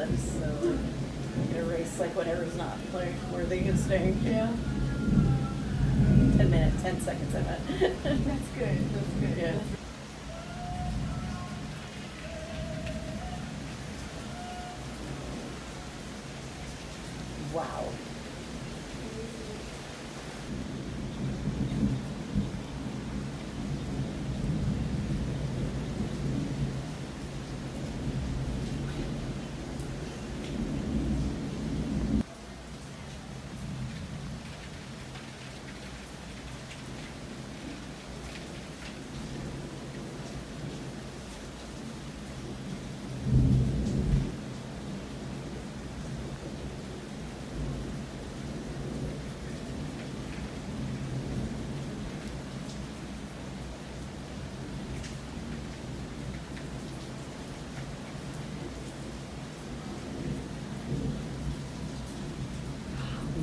ellipse, so like, you can erase like whatever's not like worthy of staying. Yeah. 10 seconds I bet. That's good. That's good. Yeah. Wow.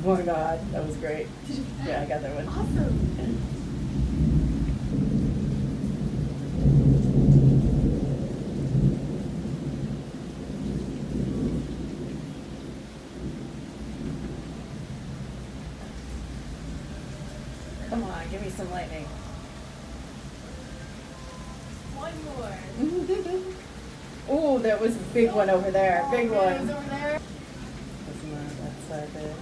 Oh my god, that was great. Did you get that? Yeah, I got that one. Awesome. Come on, give me some lightning. One more. Oh, that was a big one over there. Big There's one. over there. Wasn't on that side there.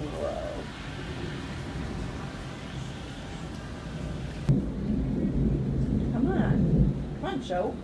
Whoa. Come on. Come on, Joe.